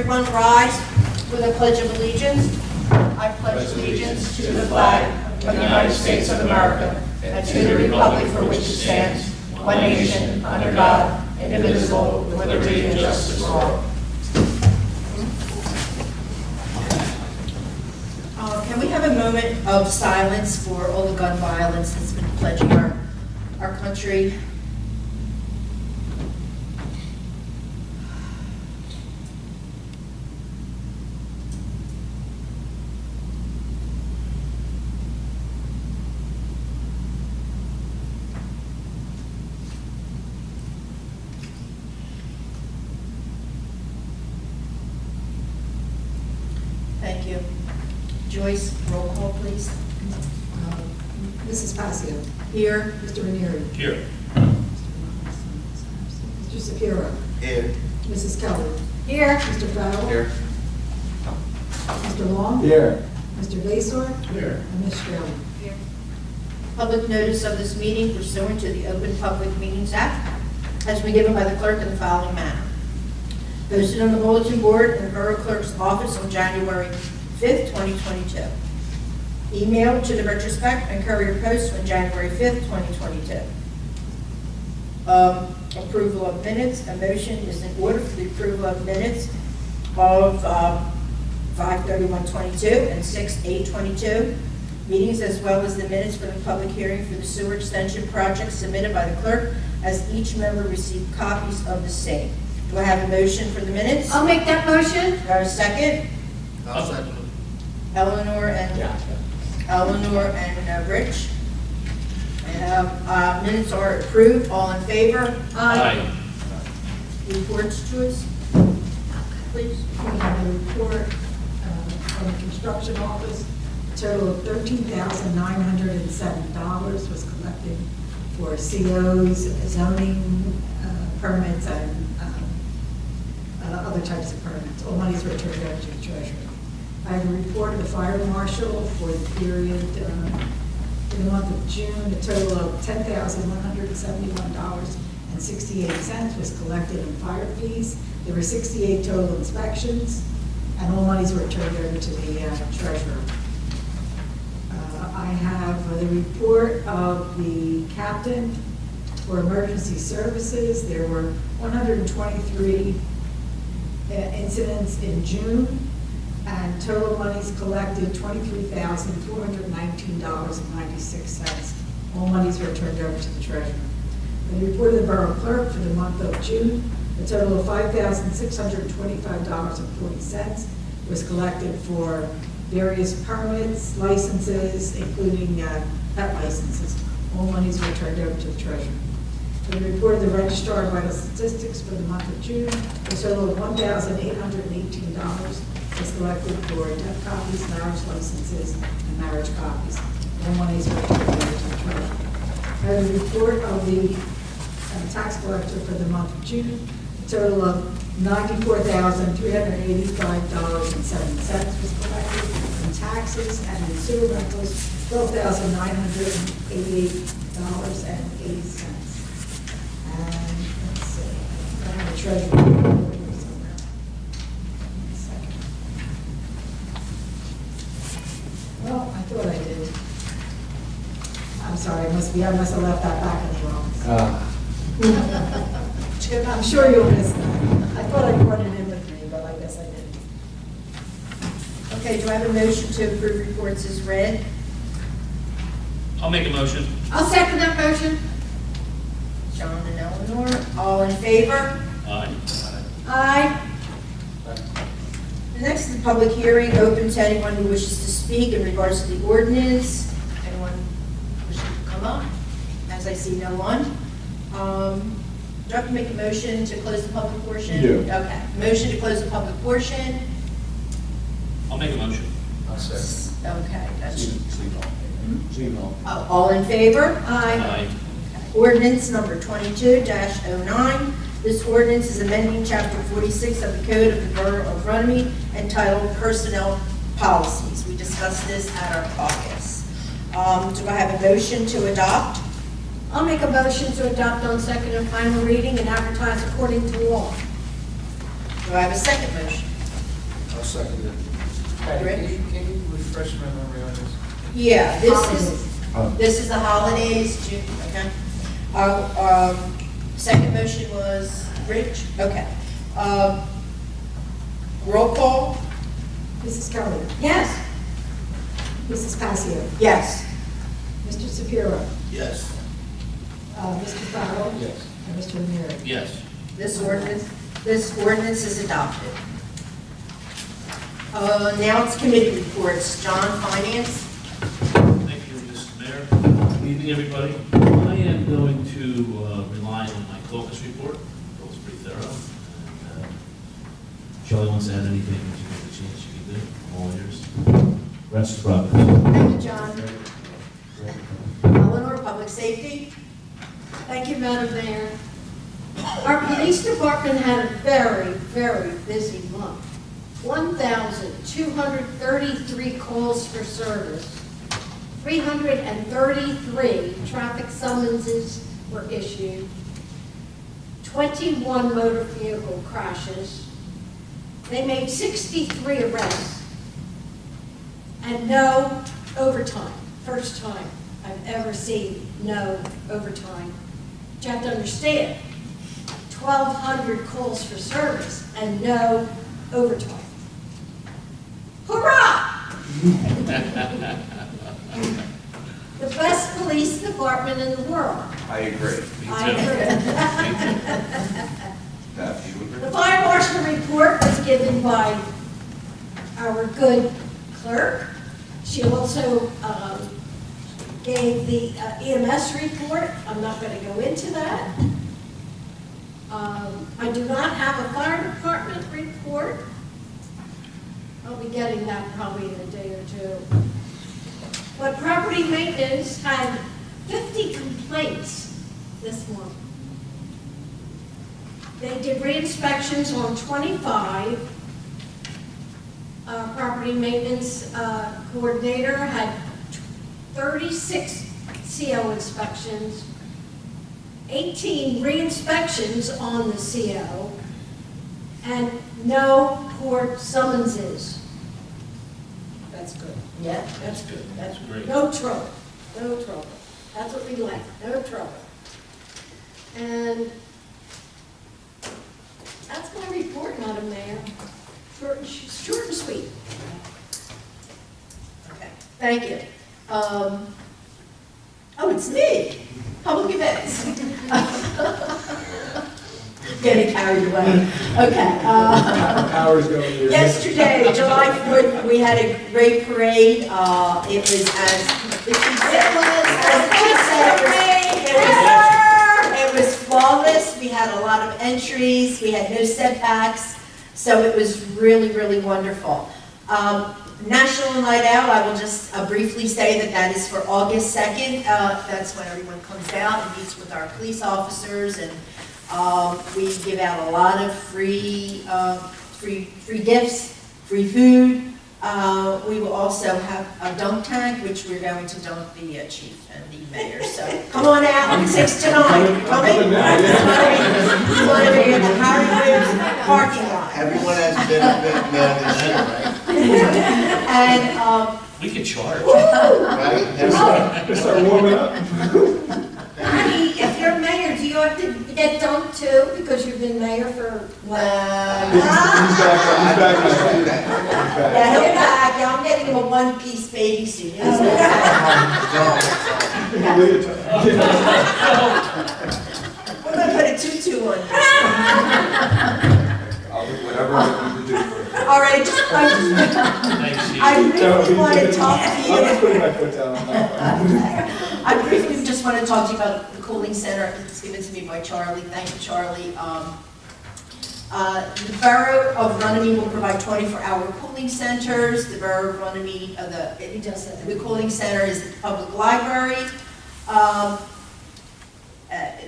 everyone rise for the Pledge of Allegiance? I pledge allegiance to the flag of the United States of America and to the republic for which it stands, one nation, under God, indivisible, with liberty and justice for all. Can we have a moment of silence for all the gun violence that's been plaguing our country? Thank you. Joyce, roll call, please. Mrs. Passio. Here. Mr. Ranieri. Here. Mr. Shapiro. Here. Mrs. Keller. Here. Mr. Farrell. Here. Mr. Long. Here. Mr. Vasor. Here. And Ms. Strelman. Here. Public notice of this meeting pursuant to the Open Public Meetings Act has been given by the clerk in the following manner. Posted on the bulletin board in the Borough Clerk's office on January 5th, 2022. Emailed to the retrospect and courier post on January 5th, 2022. Approval of minutes. A motion is in order for the approval of minutes of 5/31/22 and 6/8/22 meetings, as well as the minutes for the public hearing for the sewer extension project submitted by the clerk, as each member received copies of the same. Do I have a motion for the minutes? I'll make that motion. Do I have a second? I'll second. Eleanor and Rich. Minutes are approved. All in favor? Aye. Reports, Joyce, please. We have a report from the construction office. A total of $13,907 was collected for COs, zoning permits, and other types of permits. All monies were turned over to the treasurer. I have a report of the fire marshal for the period in the month of June. A total of $10,171.68 was collected in fire fees. There were 68 total inspections, and all monies were turned over to the treasurer. I have the report of the captain for emergency services. There were 123 incidents in June, and total monies collected $23,419.96. All monies were turned over to the treasurer. The report of the borough clerk for the month of June, a total of $5,625.40 was collected for various permits, licenses, including pet licenses. All monies were turned over to the treasurer. For the report of the registrar of vital statistics for the month of June, a total of $1,818 was collected for death copies, marriage licenses, and marriage copies. All monies were turned over to the treasurer. I have a report of the tax collector for the month of June, a total of $94,385.07 was collected in taxes, and in sewer rentals, $12,988.80. And let's see, I have a treasurer report here somewhere. One second. Well, I thought I did. I'm sorry, I must have left that back in the office. I'm sure you'll miss that. I thought I brought it in with me, but I guess I didn't. Okay, do I have a motion to approve reports as read? I'll make a motion. I'll second that motion. John and Eleanor, all in favor? Aye. Aye. The next is the public hearing, open to anyone who wishes to speak in regards to the ordinance. Anyone wishing to come up? As I see no one. Do I have to make a motion to close the public portion? You do. Okay, motion to close the public portion. I'll make a motion. I'll second. Okay, that's, Sleep on. oh, all in favor? Aye. Ordinance number 22-09. This ordinance is amending Chapter 46 of the Code of the Borough of Runnemede entitled Personnel Policies. We discussed this at our caucus. Do I have a motion to adopt? I'll make a motion to adopt on second and final reading and advertise according to law. Do I have a second motion? I'll second it. Patty, Can you refresh my memory on this? Yeah, this is the holidays, June, okay. Second motion was Rich, okay. Roll call? Mrs. Kelly, Yes. Mrs. Passio, Yes. Mr. Shapiro, Yes. Mr. Farrell, Yes. and Mr. Ramirez. Yes. This ordinance is adopted. Now it's committee reports. John, Finance? Thank you, Mr. Mayor. Good evening, everybody. I am going to rely on my caucus report. It was pretty thorough. And, Charlie wants to add anything that you get a chance, you can do. I'm all yours. Rest is progress. Thank you, John. Eleanor, Public Safety? Thank you, Madam Mayor. Our police department had a very, very busy month. 1,233 calls for service. 333 traffic summonses were issued. 21 motor vehicle crashes. They made 63 arrests. And no overtime. First time I've ever seen no overtime. But you have to understand, 1,200 calls for service and no overtime. Hurrah! The best police department in the world. I agree. I agree. Beth, you agree? The fire marshal report was given by our good clerk. She also gave the EMS report. I'm not going to go into that. I do not have a fire department report. I'll be getting that probably in a day or two. But property maintenance had 50 complaints this month. They did re-inspections on 25. Property maintenance coordinator had 36 CO inspections, 18 re-inspections on the CO, and no court summonses. That's good. Yeah. That's good. That's great. No trouble, no trouble. That's what we like, no trouble. And that's my report, Madam Mayor. Short and sweet. Okay, thank you. Oh, it's me, public events. Getting carried away. Okay. Hours going here. Yesterday, July 4th, we had a great parade. It was as the chief said, it was flawless. We had a lot of entries. We had no setbacks. So it was really, really wonderful. National Night Out, I will just briefly say that is for August 2nd. That's when everyone comes out and meets with our police officers, and we give out a lot of free gifts, free food. We will also have a dunk tank, which we're going to dunk the chief and the mayor. So come on out, 6 to 9. Coming? Come on over here to Harry Williams parking lot. Everyone has been there this year, right? And, We could charge. Right? Let's start warming up. Honey, if you're mayor, do you have to get dumped too, because you've been mayor for, what? He's back. Yeah, he'll be back. Yeah, I'm getting him a one-piece baby suit. We're gonna put a tutu on you. I'll do whatever I need to do for it. All right, Thanks, Chief. I briefly want to talk to I'm just you. putting my foot down. I briefly just want to talk to you about the cooling center. It's given to me by Charlie. Thank you, Charlie. The Borough of Runnemede will provide 24-hour cooling centers. The Borough of Runnemede, the cooling center is at the public library. That,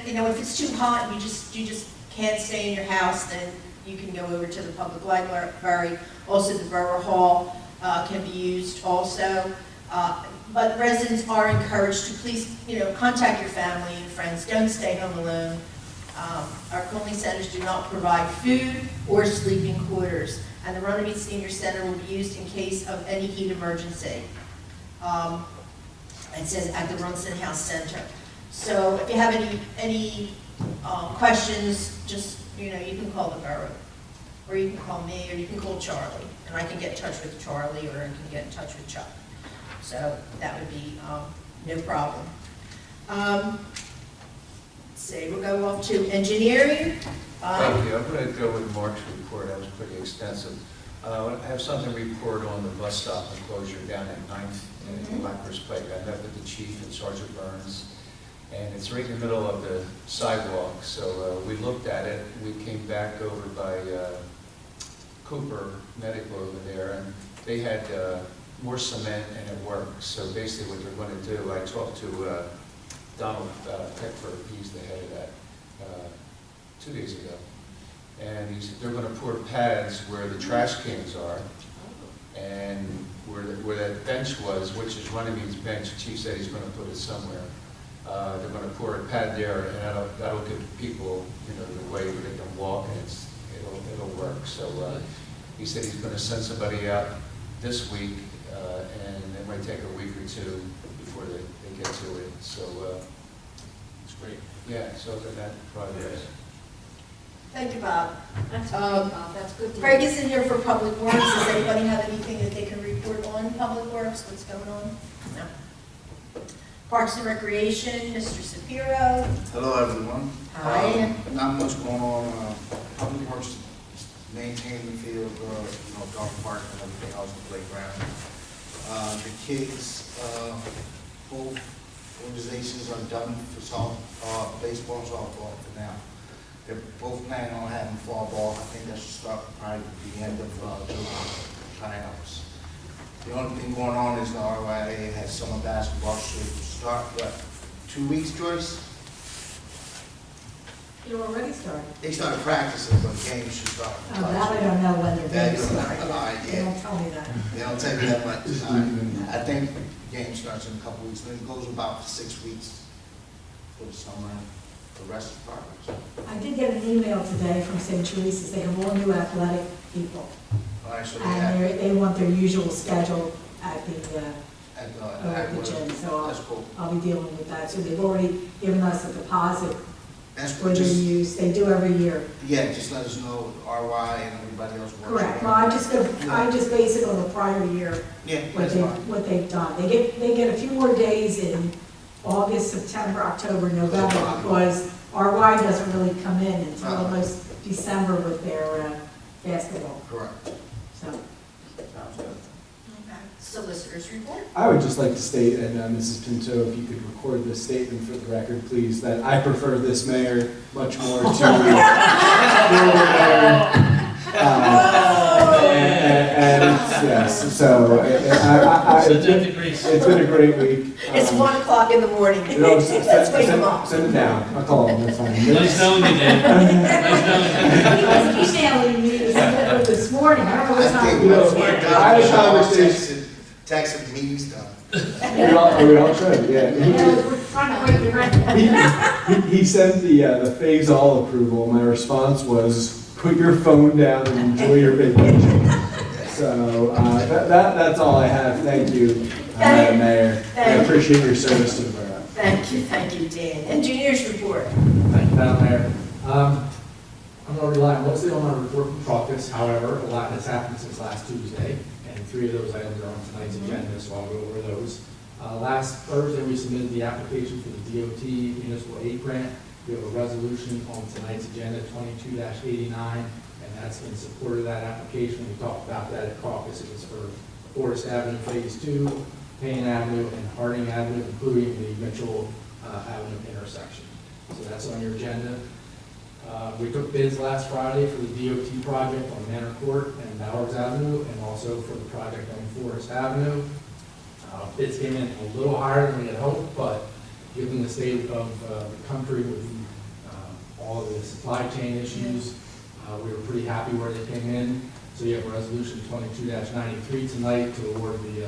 if it's too hot and you just can't stay in your house, then you can go over to the public library. Also, the Borough Hall can be used also. But residents are encouraged to please, contact your family and friends. Don't stay home alone. Our cooling centers do not provide food or sleeping quarters, and the Runnemede Senior Center will be used in case of any heat emergency. It says at the Runson House Center. So if you have any questions, just, you can call the borough, or you can call me, or you can call Charlie, and I can get in touch with Charlie, or I can get in touch with Chuck. So that would be no problem. Let's see, we'll go off to engineering. Thank you. I'm going to go with Mark's report. That was pretty extensive. I have something to report on the bus stop enclosure down at 9th and Blackbirds Pike. I met with the chief and Sergeant Burns, and it's right in the middle of the sidewalk. So we looked at it. We came back over by Cooper Medical over there, and they had more cement and it worked. So basically what they're going to do, I talked to Donald Pickford, he's the head of that, 2 days ago. And he said they're going to pour pads where the trash cans are, and where that bench was, which is Runnemede's bench. The chief said he's going to put it somewhere. They're going to pour a pad there, and that'll give people, the way where they can walk, and it'll work. So he said he's going to send somebody out this week, and it might take a week or two before they get to it. So It's great. yeah, so that progress. Thank you, Bob. That's good, Bob. That's good. to Craig hear. is in here for Public Works. Does anybody have anything that they can report on Public Works? What's going on? No. Parks and Recreation, Mr. Sapiro. Hello, everyone. Hi. Not much going on. Public Works maintaining the field, dog park and everything else, the playground. The kids, both organizations are done for baseball and softball for now. They're both planning on having fall ball. I think that should start probably at the end of July, tryouts. The only thing going on is the RYA has summer basketball should start, 2 weeks, Joyce? You already started. They started practicing, but games should start. Oh, that I don't know when they're That going to you don't start know. yet. All right, They yeah. don't tell me that. They don't tell you that much. I think the game starts in a couple weeks, then it goes about 6 weeks for the summer, the rest of the parks. I did get an email today from St. Teresa's. They have all new athletic people. All right, so they And have, they want their usual schedule at the, at the gym. So that's cool. I'll be dealing with that. So they've already given us a deposit That's for cool. their Just, use. They do every year. yeah, just let us know RY and everybody else. works Correct. around. Well, I just base it on the prior year, Yeah, that's fine. what they've done. They get a few more days in August, September, October, November, because RY doesn't really come in until No. almost December with their basketball. Correct. So, Sounds good. Okay. Solicitors report. I would just like to state, and Mrs. Pinto, if you could record this statement for the record, please, that I prefer this mayor much more to the former mayor. And yes, so Subject to Greece. it's been a great week. It's 1 o'clock in the morning. Let's wake them up. Send it down. I'll call him. That's fine. Nice knowing you, Dan. Nice knowing you. he was emailing me this morning. I don't know what I think time. most of I our had a guys conversation. texting meetings done. We all should, yeah. We're trying to break the record. He sent the phase all approval. My response was, put your phone down and enjoy your vacation. So that's all I have. Thank you, Madam Mayor. I appreciate your service to the borough. Thank you, Dan. Engineers report. Thank you, Madam Mayor. I'm going to rely mostly on my report from caucus. However, a lot has happened since last Tuesday, and 3 of those items are on tonight's agenda, so I'll go over those. Last Thursday, we submitted the application for the DOT Municipal Aid Grant. We have a resolution on tonight's agenda, 22-89, and that's in support of that application. We talked about that at caucus. It was for Forest Avenue Phase 2, Payne Avenue, and Harding Avenue, including the Mitchell Avenue intersection. So that's on your agenda. We took bids last Friday for the DOT project on Manor Court and Bowers Avenue, and also for the project on Forest Avenue. Bids came in a little higher than we had hoped, but given the state of the country with all of the supply chain issues, we were pretty happy where they came in. So you have a resolution 22-93 tonight to award the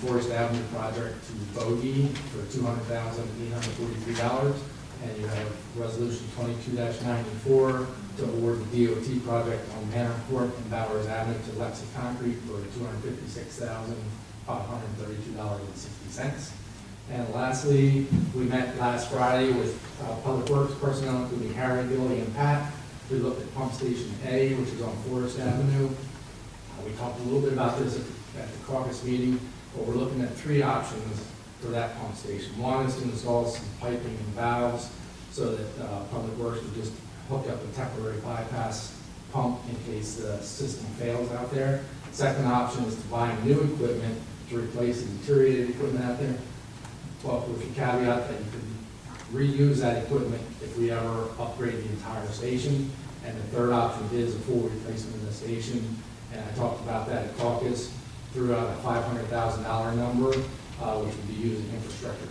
Forest Avenue project to Bogey for $200,843. and you have resolution 22-94 to award the DOT project on Manor Court and Bowers Avenue to Lexi Concrete for $256,532.60. And lastly, we met last Friday with Public Works personnel, including Harry, Billy, and Pat. We looked at Pump Station A, which is on Forest Avenue. We talked a little bit about this at the caucus meeting, but we're looking at 3 options for that pump station. One is to install some piping and valves so that Public Works would just hook up a temporary bypass pump in case the system fails out there. Second option is to buy new equipment to replace the deteriorated equipment out there. Well, with the caveat that you can reuse that equipment if we ever upgrade the entire station. And the third option is a full replacement of the station. And I talked about that at caucus, threw out a $500,000 number, which would be using infrastructure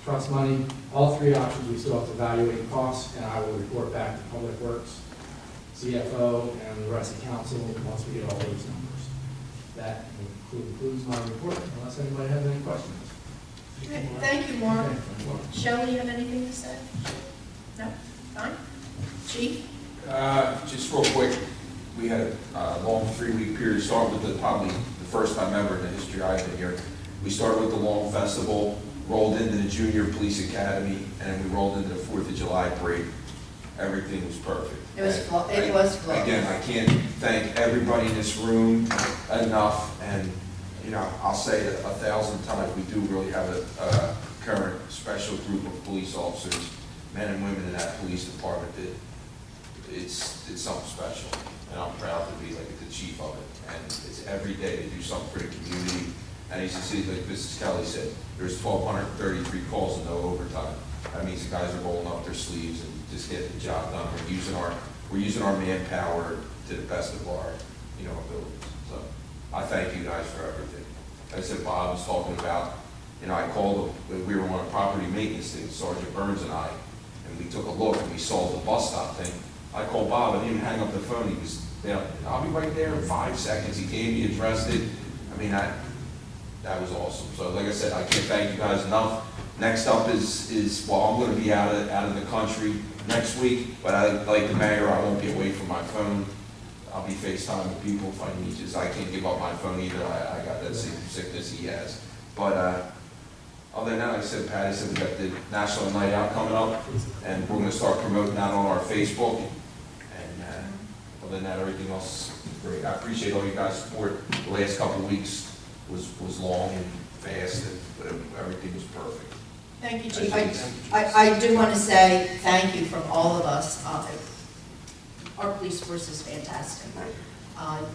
trust money. All 3 options, we still have to evaluate costs, and I will report back to Public Works, CFO, and the rest of council once we get all those numbers. That concludes my report, unless anybody has any questions. Okay, thank you, Mark. Okay. Shelley, you have anything to say? No? Fine? Chief? Just real quick, we had a long 3-week period, starting with probably the first time ever in the history I've been here. We started with the Long Festival, rolled into the Junior Police Academy, and then we rolled into the 4th of July parade. Everything was perfect. It was flawless. Again, I can't thank everybody in this room enough, and I'll say it 1,000 times, we do really have a current special group of police officers, men and women in that police department that it's something special, and I'm proud to be like the chief of it. And it's every day to do something for the community. And as you see, like Mrs. Kelly said, there's 1,233 calls and no overtime. That means the guys are rolling up their sleeves and just getting the job done. We're using our manpower to the best of our abilities. So I thank you guys for everything. Like I said, Bob was talking about, I called him, we were on a property maintenance thing, Sergeant Burns and I, and we took a look and we saw the bus stop thing. I called Bob, I didn't even hang up the phone. He was, I'll be right there in 5 seconds. He came, he addressed it. I mean, that was awesome. So like I said, I can't thank you guys enough. Next up is well, I'm going to be out of the country next week, but like the mayor, I won't be away from my phone. I'll be FaceTime with people if I need to. I can't give up my phone either. I got that same sickness he has. But other than that, like I said, Patty said we got the National Night Out coming up, and we're going to start promoting that on our Facebook. And other than that, everything else is great. I appreciate all you guys' support. The last couple of weeks was long and fast, but everything was perfect. Thank you, Chief. I do want to say thank you from all of us. Our police force is fantastic.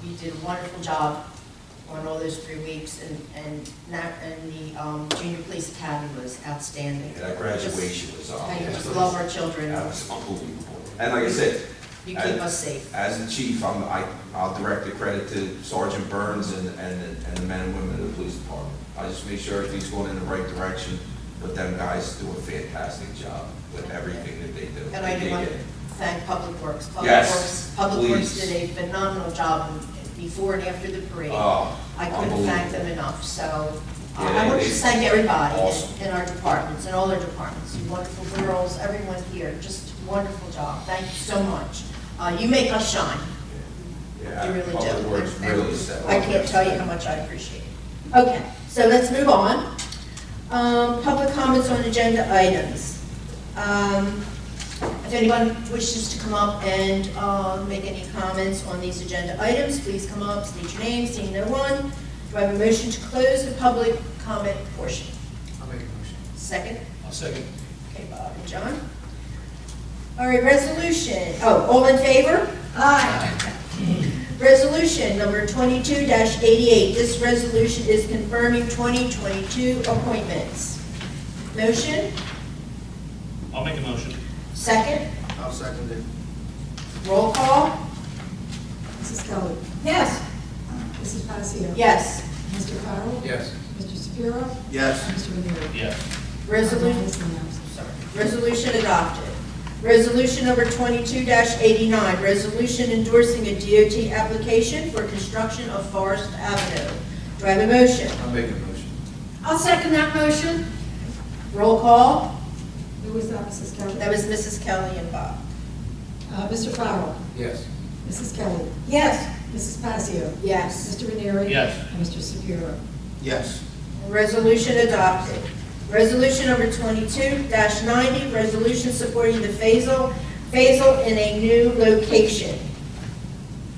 You did a wonderful job on all those 3 weeks, and the Junior Police Academy was outstanding. Yeah, that graduation was I just love our children. That was unbelievable. And like I said, You keep us safe. as the chief, I'll direct the credit to Sergeant Burns and the men and women of the police department. I just make sure everything's going in the right direction, but them guys do a fantastic job with everything that they do. And I do want to thank Public Works. Yes, Public Works please. did a phenomenal job before and after the parade. Oh, I couldn't thank them enough, so Yeah, I want to just thank everybody Awesome. in our departments, in all our departments, you wonderful girls, everyone here, just wonderful job. Thank you so much. You make us shine. Yeah, You really do. Public Works really set. I can't tell you how much I appreciate it. Okay, so let's move on. Public comments on agenda items. If anyone wishes to come up and make any comments on these agenda items, please come up, state your name, seeing no one. Do I have a motion to close the public comment portion? I'll make a motion. Second? I'll second. Okay, Bob and John. All right, resolution. All in favor? Aye. Resolution number 22-88. This resolution is confirming 2022 appointments. Motion? I'll make a motion. Second? I'll second it. Roll call? Mrs. Kelly. Yes. Mrs. Passiano. Yes. Mr. Farrell. Yes. Mr. Shapiro. Yes. Mr. Renier. Yes. Resolution adopted. Resolution number 22-89, resolution endorsing a DOT application for construction of Forest Avenue. Do I have a motion? I'll make a motion. I'll second that motion. Roll call? Who was that, Mrs. Kelly? That was Mrs. Kelly and Bob. Mr. Farrell? Yes. Mrs. Kelly? Yes. Mrs. Passio? Yes. Mr. Ranieri? Yes. And Mr. Shapiro? Yes. Resolution adopted. Resolution number 22-90, resolution supporting the phasal in a new location.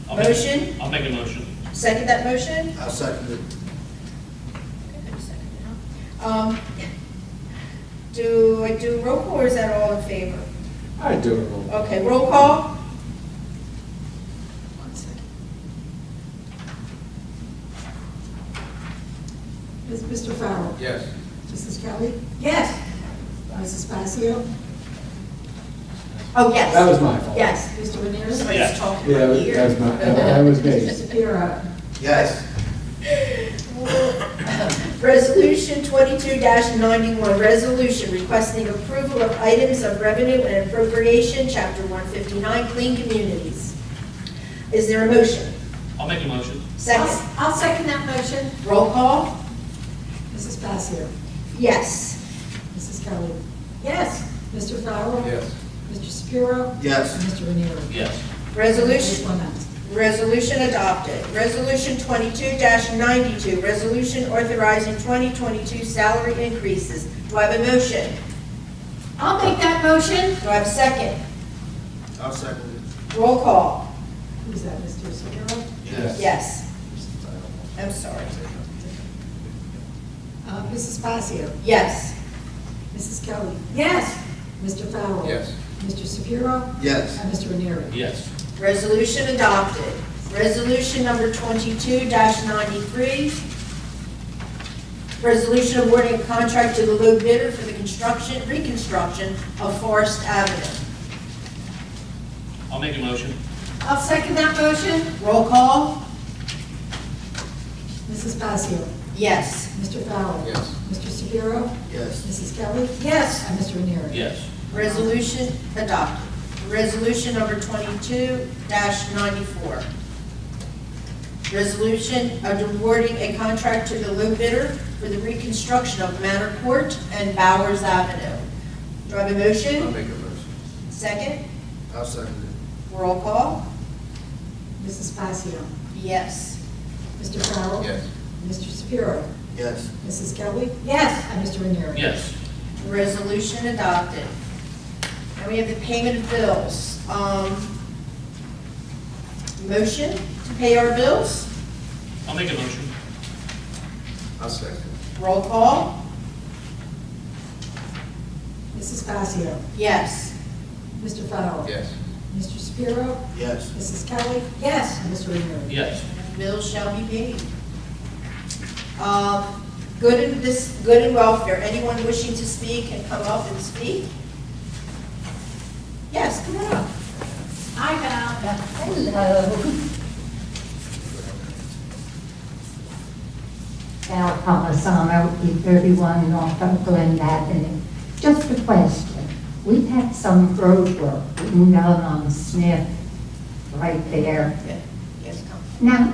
Motion? I'll make a motion. Second that motion? I'll second it. Do I do roll call or is that all in favor? I do it all. Okay, roll call? One second. Mr. Farrell? Yes. Mrs. Kelly? Yes. Mrs. Passio? Oh, yes. That was my fault. Yes. Mr. Ranieri? Somebody's Yes. talking Yeah, in my ear. that was that was Mr. me. Shapiro? Yes. Resolution 22-91, resolution requesting approval of items of revenue and appropriation, Chapter 159, Clean Communities. Is there a motion? I'll make a motion. Second. I'll second that motion. Roll call? Mrs. Passio? Yes. Mrs. Kelly? Yes. Mr. Farrell? Yes. Mr. Shapiro? Yes. And Mr. Ranieri? Yes. Resolution. One absent. Resolution adopted. Resolution 22-92, resolution authorizing 2022 salary increases. Do I have a motion? I'll make that motion. Do I have a second? I'll second it. Roll call? Who's that, Mr. Shapiro? Yes. I'm sorry. Mrs. Passio? Yes. Mrs. Kelly? Yes. Mr. Farrell? Yes. Mr. Shapiro? Yes. And Mr. Ranieri? Yes. Resolution adopted. Resolution number 22-93. Resolution awarding a contract to the low bidder for the reconstruction of Forest Avenue. I'll make a motion. I'll second that motion. Roll call? Mrs. Passio? Yes. Mr. Farrell? Yes. Mr. Shapiro? Yes. Mrs. Kelly? Yes. And Mr. Ranieri? Yes. Resolution adopted. Resolution number 22-94. Resolution awarding a contract to the low bidder for the reconstruction of Manor Court and Bowers Avenue. Do I have a I'll motion? make a motion. Second? I'll second it. Roll call? Mrs. Passio? Yes. Mr. Farrell? Yes. Mr. Shapiro? Yes. Mrs. Kelly? Yes. And Mr. Ranieri? Yes. Resolution adopted. And we have the payment of bills. Motion to pay our bills? I'll make a motion. I'll second. Roll call? Mrs. Passio? Yes. Mr. Farrell? Yes. Mr. Shapiro? Yes. Mrs. Kelly? Yes. And Mr. Ranieri? Yes. Bills shall be paid. Good and welfare, anyone wishing to speak can come up and speak? Yes, come on up. Hi, Val. Hello. Val Palmisano, 31 North Oakland Avenue. Just a question. We've had some road work being done on Smith right there. Yes, come. Now,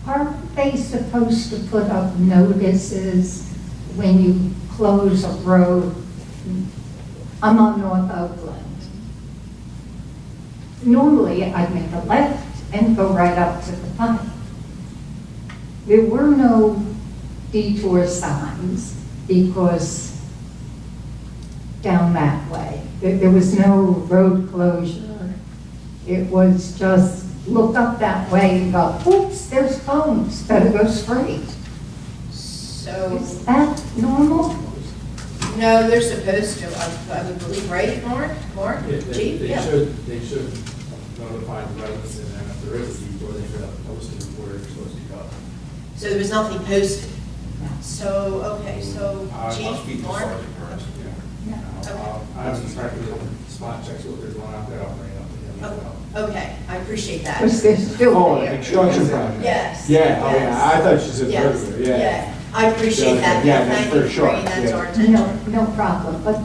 aren't they supposed to put up notices when you close a road? I'm on North Oakland. Normally, I'd make a left and go right up to the pipe. There were no detour signs because down that way, there was no road closure. It was just look up that way and go, oops, there's cones, better go straight. So, Is that normal? no, they're supposed to, I would believe, right, Mark? Mark? Chief? They Yeah. should notify the residents, and then if there is a detour, they should have posted where they're supposed to go. So there was nothing posted? So, okay, so I'll speak Chief, to Mark? Sergeant Burns. I haven't inspected the spot checks, what they're going out there, I'll bring it up to him as well. Okay, I appreciate that. Because they're still Oh, the there. construction project. Yes. Yeah, oh yes. yeah, I thought she said Yes, burglar, yeah. I appreciate that. Yeah, Thank for you for sure, bringing that to yeah. our attention. No problem. But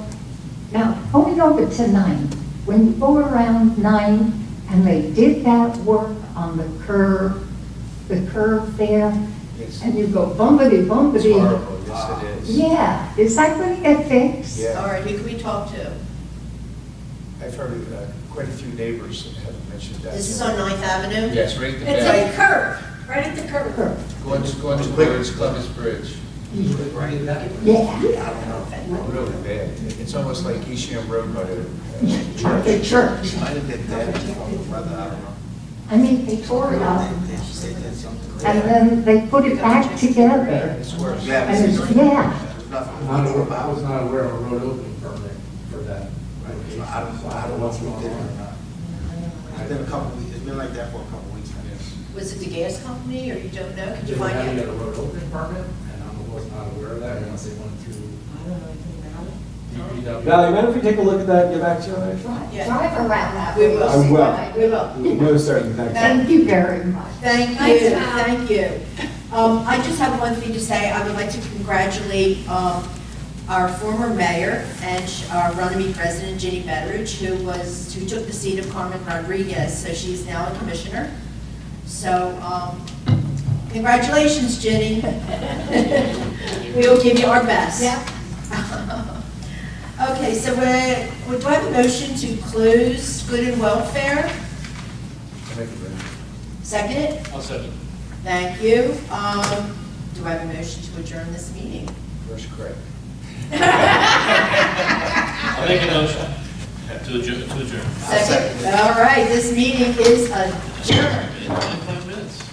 now, going over to 9, when you go around 9 and they did that work on the curve there, It's and you go bumpity, bumpity. horrible, yes, it is. Yeah, is that going to get fixed? Yeah. All right, who can we talk to? I've heard quite a few neighbors have mentioned that. This is on 9th Avenue? Yes, right at the It's back. a curve, right at the curve. Going towards Columbus Bridge. Yeah, Really bad. It's almost like Eastham Road by the the church. Might have been damaged from the weather, I don't know. I mean, they tore it up, They did something. and then they put it back together. It's worse. Yeah, And it's, yeah, there's nothing I'm not to do aware- I about was it. not aware of a road opening permit for that. location, I don't so know what's if we going did it or on. not. It's been a couple weeks, it's been like that for a couple weeks now. Was it the gas company, or you don't know? Could They you were find having out? a road opening permit, and I was not aware of that unless they went through I don't know anything about it. DPW. Valerie, mind if we take a look at that and get back to you on it? Yeah. drive around that We way. will. I will. We will. No, certainly, thank you. Thank you very much. Thank you, Thanks, Val. thank you. I just have one thing to say. I would like to congratulate our former mayor and our Runnemede president, Ginny Betteridge, who took the seat of Carmen Rodriguez, so she's now a commissioner. So, congratulations, Ginny. We'll give you our best. Yep. Okay, so do I have a motion to close good and welfare? Thank you, Brenda. Second it? I'll second. Thank you. Do I have a motion to adjourn this meeting? First, Craig. I'll make a motion to adjourn. Second. All right, this meeting is adjourned. 25 minutes.